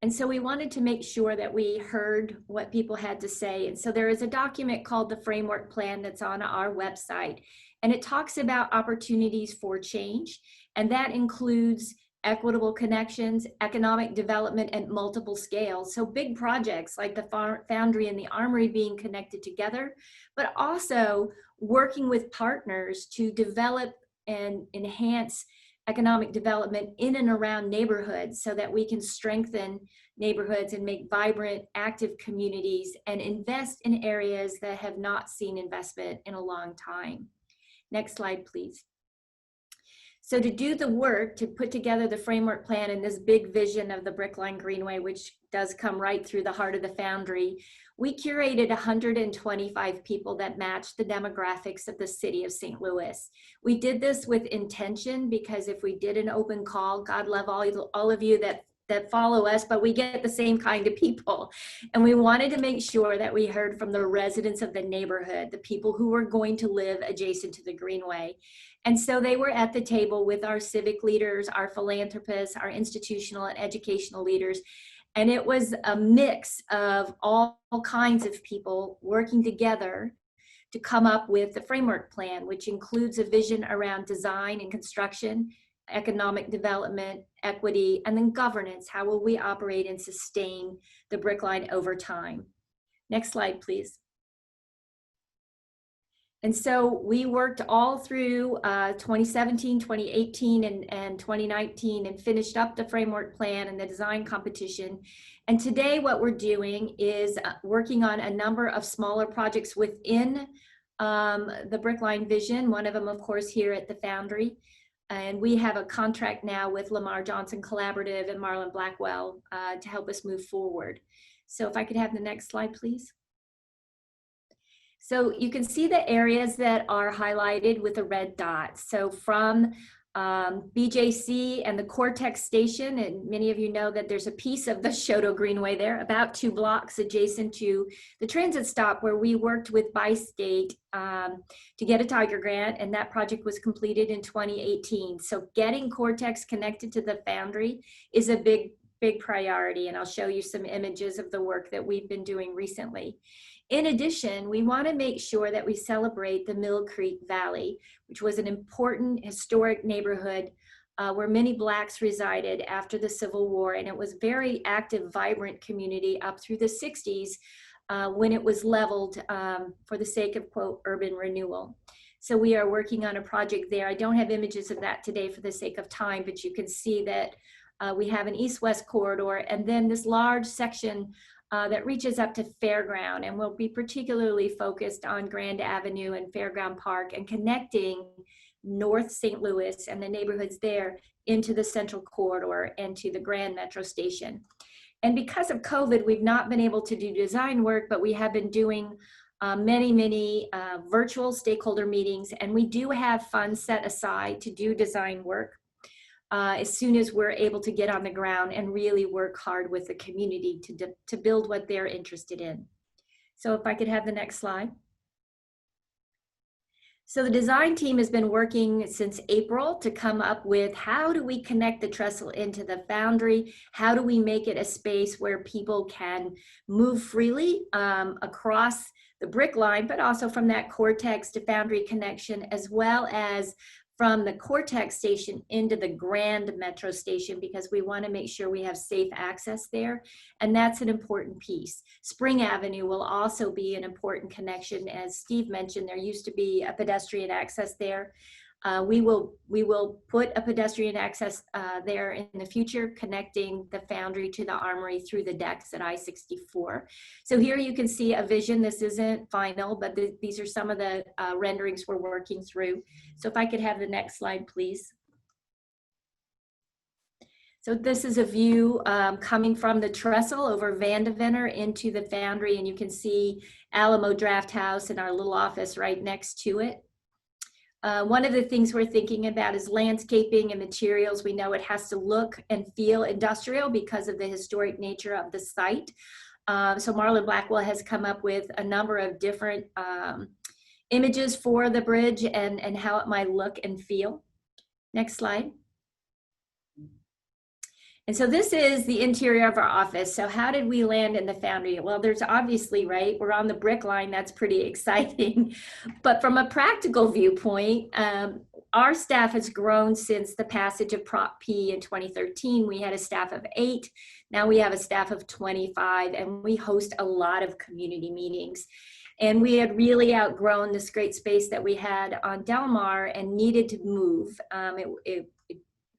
S6: And so we wanted to make sure that we heard what people had to say. And so there is a document called the Framework Plan that's on our website. And it talks about opportunities for change. And that includes equitable connections, economic development at multiple scales. So big projects like the Foundry and the Armory being connected together, but also working with partners to develop and enhance economic development in and around neighborhoods so that we can strengthen neighborhoods and make vibrant, active communities and invest in areas that have not seen investment in a long time. Next slide, please. So to do the work, to put together the framework plan and this big vision of the Brick Line Greenway, which does come right through the heart of the Foundry, we curated 125 people that matched the demographics of the city of St. Louis. We did this with intention because if we did an open call, God love all of you that follow us, but we get the same kind of people. And we wanted to make sure that we heard from the residents of the neighborhood, the people who were going to live adjacent to the Greenway. And so they were at the table with our civic leaders, our philanthropists, our institutional and educational leaders. And it was a mix of all kinds of people working together to come up with the framework plan, which includes a vision around design and construction, economic development, equity, and then governance. How will we operate and sustain the Brick Line over time? Next slide, please. And so we worked all through 2017, 2018, and 2019 and finished up the framework plan and the design competition. And today what we're doing is working on a number of smaller projects within the Brick Line vision. One of them, of course, here at the Foundry. And we have a contract now with Lamar Johnson Collaborative and Marlon Blackwell to help us move forward. So if I could have the next slide, please. So you can see the areas that are highlighted with the red dots. So from BJC and the Cortex station, and many of you know that there's a piece of the Shoto Greenway there, about 2 blocks adjacent to the transit stop where we worked with Bi-State to get a Tiger grant, and that project was completed in 2018. So getting Cortex connected to the Foundry is a big priority, and I'll show you some images of the work that we've been doing recently. In addition, we want to make sure that we celebrate the Mill Creek Valley, which was an important historic neighborhood where many Blacks resided after the Civil War, and it was very active, vibrant community up through the 60s when it was leveled for the sake of, quote, urban renewal. So we are working on a project there. I don't have images of that today for the sake of time, but you can see that we have an east-west corridor, and then this large section that reaches up to Fairground, and we'll be particularly focused on Grand Avenue and Fairground Park and connecting North St. Louis and the neighborhoods there into the Central Corridor and to the Grand Metro Station. And because of COVID, we've not been able to do design work, but we have been doing many virtual stakeholder meetings, and we do have funds set aside to do design work as soon as we're able to get on the ground and really work hard with the community to build what they're interested in. So if I could have the next slide. So the design team has been working since April to come up with how do we connect the trestle into the Foundry? How do we make it a space where people can move freely across the brick line, but also from that Cortex to Foundry connection, as well as from the Cortex station into the Grand Metro Station, because we want to make sure we have safe access there. And that's an important piece. Spring Avenue will also be an important connection. As Steve mentioned, there used to be a pedestrian access there. We will put a pedestrian access there in the future, connecting the Foundry to the Armory through the decks at I-64. So here you can see a vision. This isn't final, but these are some of the renderings we're working through. So if I could have the next slide, please. So this is a view coming from the trestle over Vandeventer into the Foundry, and you can see Alamo Draft House and our little office right next to it. One of the things we're thinking about is landscaping and materials. We know it has to look and feel industrial because of the historic nature of the site. So Marlon Blackwell has come up with a number of different images for the bridge and how it might look and feel. Next slide. And so this is the interior of our office. So how did we land in the Foundry? Well, there's obviously, right, we're on the brick line. That's pretty exciting. But from a practical viewpoint, our staff has grown since the passage of Prop P in 2013. We had a staff of 8. Now we have a staff of 25, and we host a lot of community meetings. And we had really outgrown this great space that we had on Del Mar and needed to move.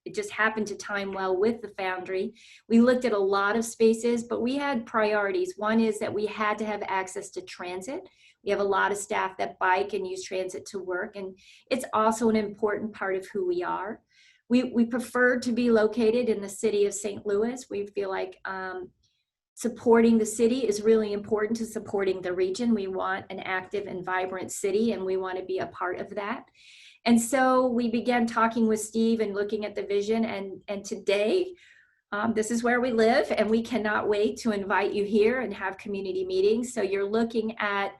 S6: It just happened to time well with the Foundry. We looked at a lot of spaces, but we had priorities. One is that we had to have access to transit. We have a lot of staff that bike and use transit to work, and it's also an important part of who we are. We prefer to be located in the city of St. Louis. We feel like supporting the city is really important to supporting the region. We want an active and vibrant city, and we want to be a part of that. And so we began talking with Steve and looking at the vision, and today, this is where we live, and we cannot wait to invite you here and have community meetings. So you're looking at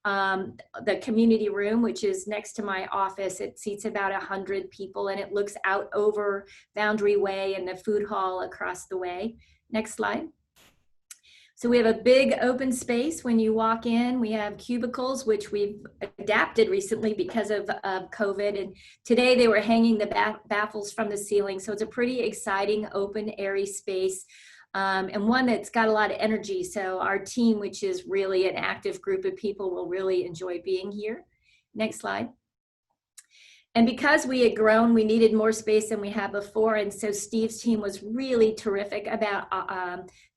S6: the community room, which is next to my office. It seats about 100 people, and it looks out over Foundry Way and the food hall across the way. Next slide. So we have a big open space when you walk in. We have cubicles, which we've adapted recently because of COVID. And today they were hanging the baffles from the ceiling. So it's a pretty exciting, open, airy space, and one that's got a lot of energy. So our team, which is really an active group of people, will really enjoy being here. Next slide. And because we had grown, we needed more space than we had before. And so Steve's team was really terrific about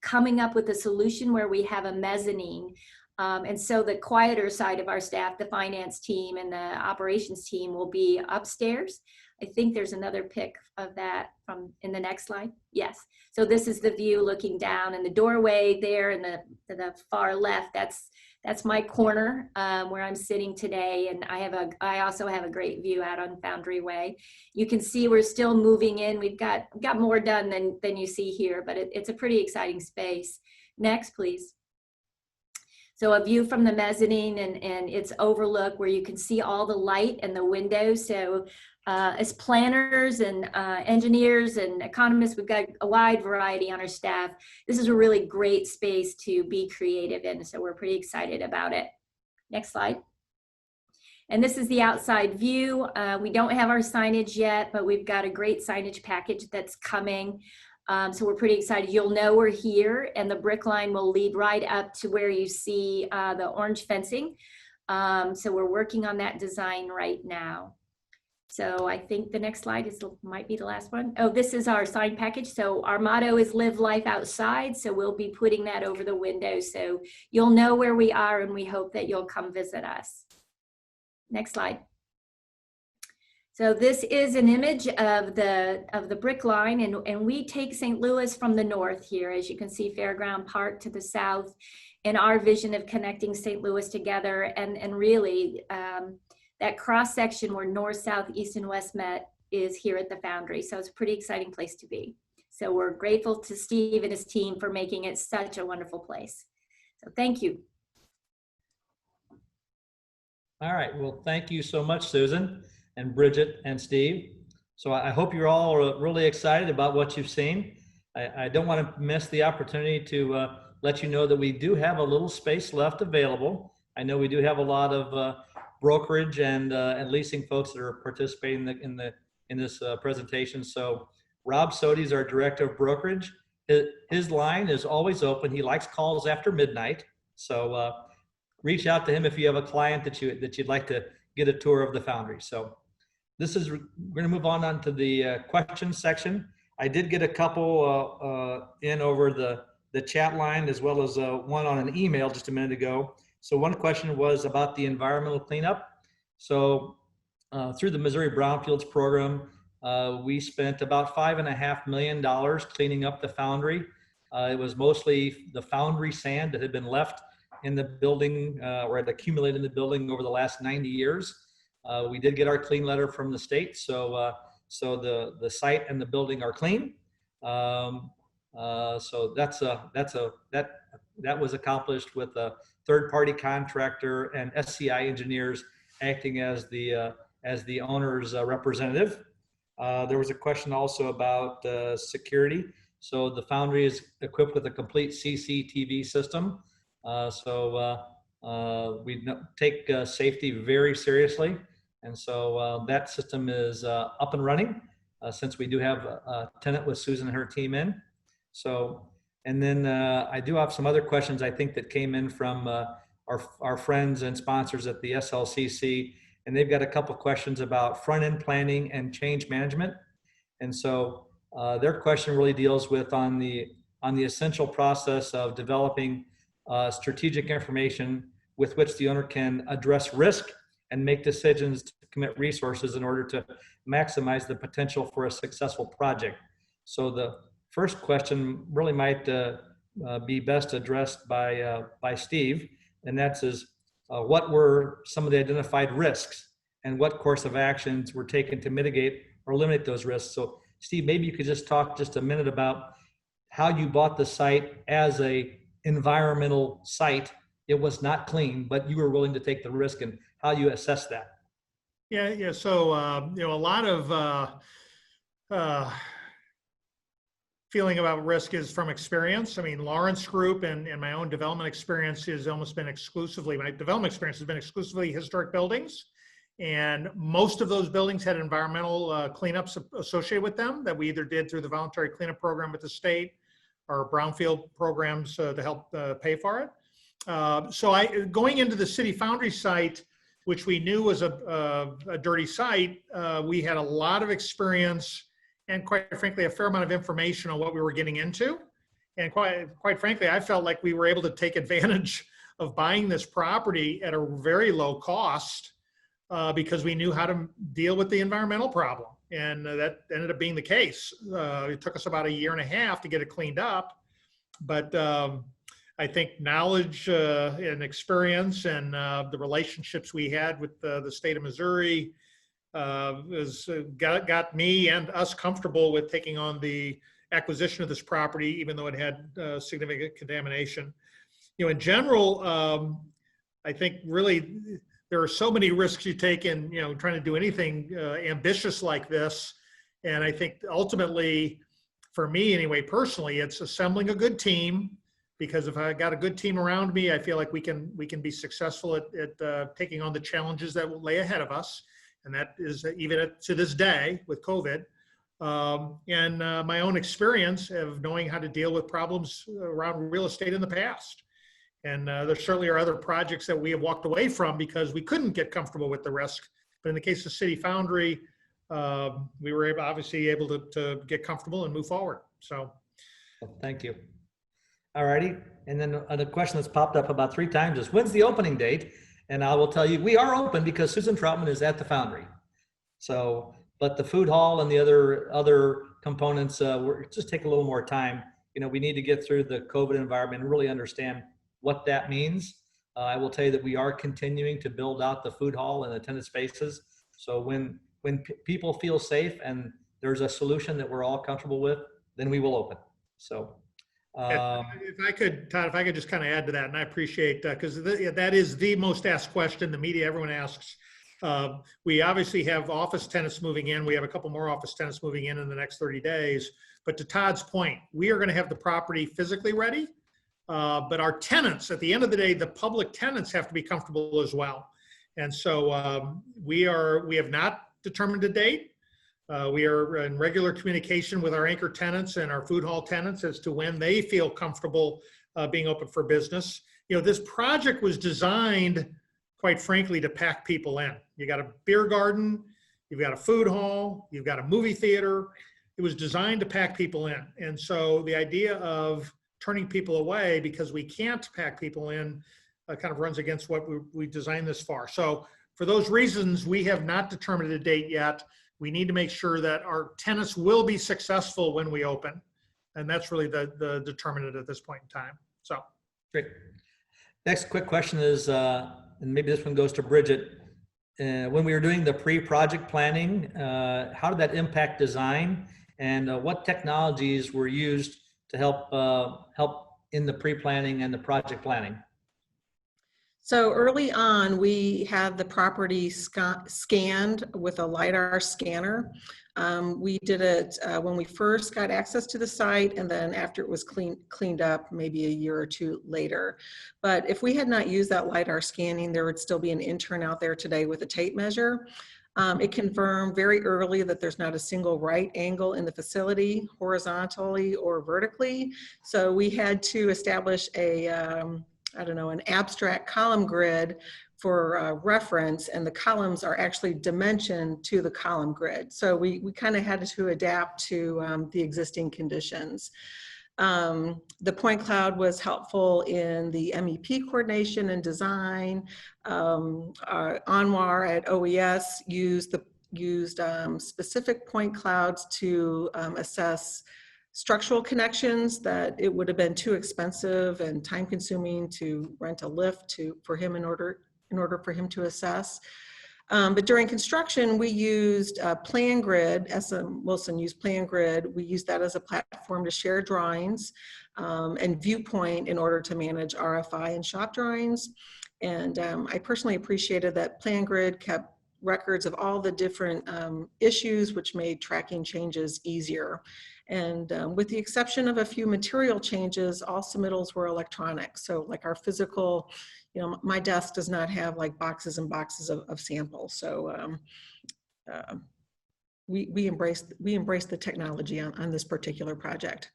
S6: coming up with a solution where we have a mezzanine. And so the quieter side of our staff, the finance team and the operations team, will be upstairs. I think there's another pic of that from in the next slide. Yes. So this is the view looking down, and the doorway there in the far left, that's my corner where I'm sitting today, and I also have a great view out on Foundry Way. You can see we're still moving in. We've got more done than you see here, but it's a pretty exciting space. Next, please. So a view from the mezzanine and its overlook where you can see all the light and the windows. So as planners and engineers and economists, we've got a wide variety on our staff. This is a really great space to be creative in, so we're pretty excited about it. Next slide. And this is the outside view. We don't have our signage yet, but we've got a great signage package that's coming. So we're pretty excited. You'll know we're here, and the brick line will lead right up to where you see the orange fencing. So we're working on that design right now. So I think the next slide might be the last one. Oh, this is our sign package. So our motto is live life outside. So we'll be putting that over the window so you'll know where we are, and we hope that you'll come visit us. Next slide. So this is an image of the brick line, and we take St. Louis from the north here. As you can see, Fairground Park to the south, and our vision of connecting St. Louis together, and really that cross section where north, south, east, and west met is here at the Foundry. So it's a pretty exciting place to be. So we're grateful to Steve and his team for making it such a wonderful place. So thank you.
S2: All right, well, thank you so much, Susan and Bridget and Steve. So I hope you're all really excited about what you've seen. I don't want to miss the opportunity to let you know that we do have a little space left available. I know we do have a lot of brokerage and leasing folks that are participating in this presentation. So Rob Sodi is our director of brokerage. His line is always open. He likes calls after midnight. So reach out to him if you have a client that you'd like to get a tour of the Foundry. So we're going to move on to the questions section. I did get a couple in over the chat line, as well as one on an email just a minute ago. So one question was about the environmental cleanup. So through the Missouri Brownfields program, we spent about $5.5 million cleaning up the Foundry. It was mostly the Foundry sand that had been left in the building or had accumulated in the building over the last 90 years. We did get our clean letter from the state, so the site and the building are clean. So that was accomplished with a third-party contractor and SCI engineers acting as the owner's representative. There was a question also about security. So the Foundry is equipped with a complete CCTV system. We take safety very seriously. And so that system is up and running since we do have a tenant with Susan and her team in. So, and then I do have some other questions I think that came in from our friends and sponsors at the SLCC, and they've got a couple of questions about front-end planning and change management. And so their question really deals with on the essential process of developing strategic information with which the owner can address risk and make decisions to commit resources in order to maximize the potential for a successful project. So the first question really might be best addressed by Steve, and that's what were some of the identified risks and what course of actions were taken to mitigate or eliminate those risks. So Steve, maybe you could just talk just a minute about how you bought the site as a environmental site. It was not clean, but you were willing to take the risk, and how you assess that.
S4: Yeah. So, a lot of feeling about risk is from experience. I mean, Lawrence Group and my own development experience has almost been exclusively, my development experience has been exclusively historic buildings. And most of those buildings had environmental cleanups associated with them that we either did through the voluntary cleanup program with the state or brownfield programs to help pay for it. So going into the City Foundry site, which we knew was a dirty site, we had a lot of experience and quite frankly, a fair amount of information on what we were getting into. And quite frankly, I felt like we were able to take advantage of buying this property at a very low cost because we knew how to deal with the environmental problem. And that ended up being the case. It took us about 1.5 years to get it cleaned up. But I think knowledge and experience and the relationships we had with the state of Missouri got me and us comfortable with taking on the acquisition of this property, even though it had significant contamination. In general, I think really there are so many risks you take in, trying to do anything ambitious like this. And I think ultimately, for me anyway, personally, it's assembling a good team, because if I got a good team around me, I feel like we can be successful at taking on the challenges that will lay ahead of us. And that is even to this day with COVID. And my own experience of knowing how to deal with problems around real estate in the past. And there certainly are other projects that we have walked away from because we couldn't get comfortable with the risk. But in the case of City Foundry, we were obviously able to get comfortable and move forward. So.
S2: Well, thank you. All righty. And then the question that's popped up about 3 times is, when's the opening date? And I will tell you, we are open because Susan Troutman is at the Foundry. So, but the food hall and the other components just take a little more time. You know, we need to get through the COVID environment and really understand what that means. I will tell you that we are continuing to build out the food hall and attendant spaces. So when people feel safe and there's a solution that we're all comfortable with, then we will open. So.
S4: If I could, Todd, if I could just kind of add to that, and I appreciate because that is the most asked question the media, everyone asks. We obviously have office tenants moving in. We have a couple more office tenants moving in the next 30 days. But to Todd's point, we are going to have the property physically ready. But our tenants, at the end of the day, the public tenants have to be comfortable as well. And so we have not determined a date. We are in regular communication with our anchor tenants and our food hall tenants as to when they feel comfortable being open for business. You know, this project was designed, quite frankly, to pack people in. You got a beer garden, you've got a food hall, you've got a movie theater. It was designed to pack people in. And so the idea of turning people away because we can't pack people in kind of runs against what we designed this for. So for those reasons, we have not determined a date yet. We need to make sure that our tenants will be successful when we open. And that's really the determinant at this point in time. So.
S2: Great. Next quick question is, and maybe this one goes to Bridget. When we were doing the pre-project planning, how did that impact design, and what technologies were used to help in the pre-planning and the project planning?
S5: So early on, we had the property scanned with a LiDAR scanner. We did it when we first got access to the site, and then after it was cleaned up, maybe a year or 2 later. But if we had not used that LiDAR scanning, there would still be an intern out there today with a tape measure. It confirmed very early that there's not a single right angle in the facility, horizontally or vertically. So we had to establish an abstract column grid for reference, and the columns are actually dimensioned to the column grid. So we kind of had to adapt to the existing conditions. The point cloud was helpful in the MEP coordination and design. Anwar at OES used specific point clouds to assess structural connections that it would have been too expensive and time consuming to rent a lift for him in order for him to assess. But during construction, we used PlanGrid. SM Wilson used PlanGrid. We used that as a platform to share drawings and Viewpoint in order to manage RFI and shop drawings. And I personally appreciated that PlanGrid kept records of all the different issues, which made tracking changes easier. And with the exception of a few material changes, all submittals were electronic. So like our physical, you know, my desk does not have like boxes and boxes of samples. So we embraced the technology on this particular project.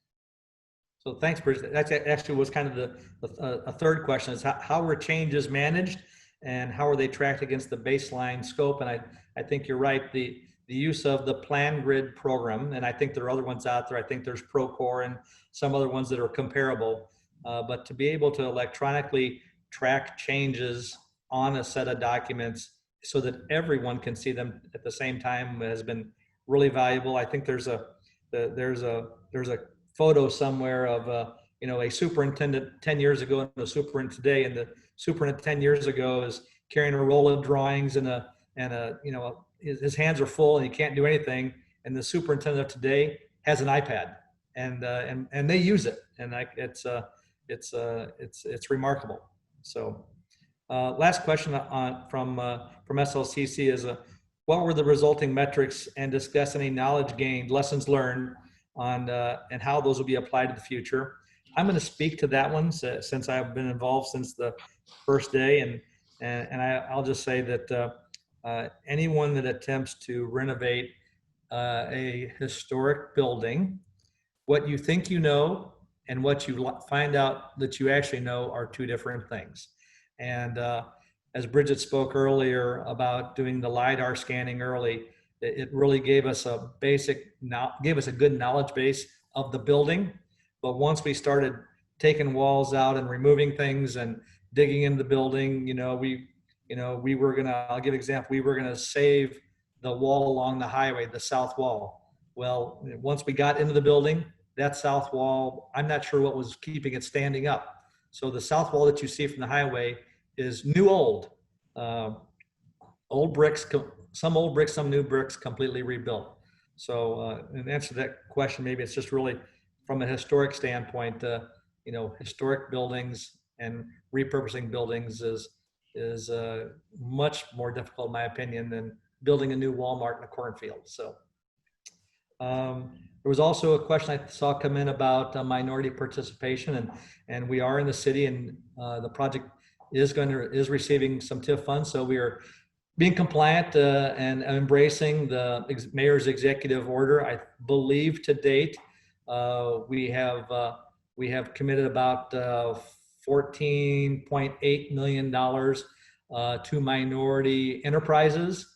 S2: So thanks, Bridget. That actually was kind of a third question, is how were changes managed and how are they tracked against the baseline scope? And I think you're right, the use of the PlanGrid program, and I think there are other ones out there. I think there's Procore and some other ones that are comparable, but to be able to electronically track changes on a set of documents so that everyone can see them at the same time has been really valuable. I think there's a photo somewhere of a superintendent 10 years ago and the superintendent today, and the superintendent 10 years ago is carrying a roll of drawings and his hands are full and he can't do anything, and the superintendent of today has an iPad and they use it, and it's remarkable. So last question from SLCC is what were the resulting metrics, and discuss any knowledge gained, lessons learned on and how those will be applied to the future. I'm going to speak to that one since I've been involved since the first day, and I'll just say that anyone that attempts to renovate a historic building, what you think you know and what you find out that you actually know are 2 different things. And as Bridget spoke earlier about doing the LiDAR scanning early, it really gave us a good knowledge base of the building. But once we started taking walls out and removing things and digging into the building, we were gonna, I'll give an example, we were gonna save the wall along the highway, the south wall. Well, once we got into the building, that south wall, I'm not sure what was keeping it standing up. So the south wall that you see from the highway is old bricks, some old bricks, some new bricks, completely rebuilt. So in answer to that question, maybe it's just really from a historic standpoint, historic buildings and repurposing buildings is much more difficult, in my opinion, than building a new Walmart in a cornfield. So there was also a question I saw come in about minority participation, and we are in the city, and the project is receiving some TIF funds. So we are being compliant and embracing the mayor's executive order. I believe to date we have committed about $14.8 million to minority enterprises.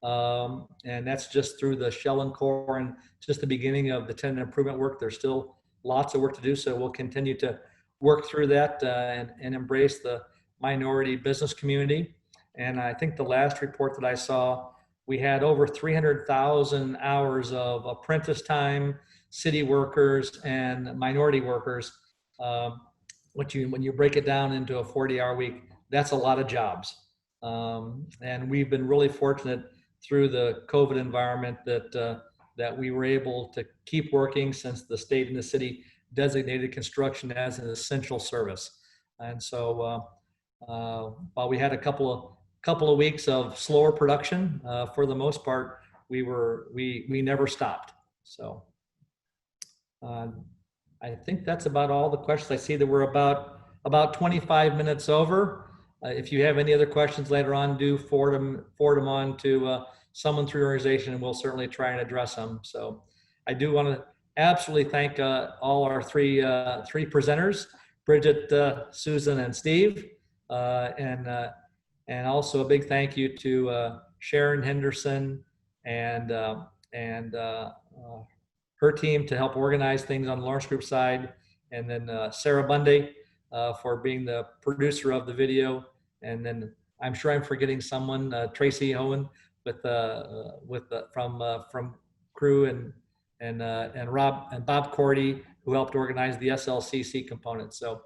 S2: And that's just through the shell and core and just the beginning of the tenant improvement work. There's still lots of work to do, so we'll continue to work through that and embrace the minority business community. And I think the last report that I saw, we had over 300,000 hours of apprentice time, city workers and minority workers. When you break it down into a 40-hour week, that's a lot of jobs. And we've been really fortunate through the COVID environment that we were able to keep working, since the state and the city designated construction as an essential service. And so while we had a couple of weeks of slower production, for the most part, we never stopped. So I think that's about all the questions. I see that we're about 25 minutes over. If you have any other questions later on, do forward them on to someone through your organization, and we'll certainly try and address them. So I do want to absolutely thank all our three presenters, Bridget, Susan, and Steve, and also a big thank you to Sharon Henderson and her team to help organize things on the Lawrence Group side, and then Sarah Bundy for being the producer of the video, and then I'm sure I'm forgetting someone, Tracy Owen from crew, and Rob and Bob Cordy, who helped organize the SLCC component. So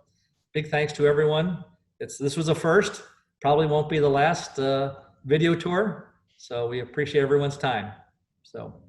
S2: big thanks to everyone. This was a first, probably won't be the last video tour. So we appreciate everyone's time. So.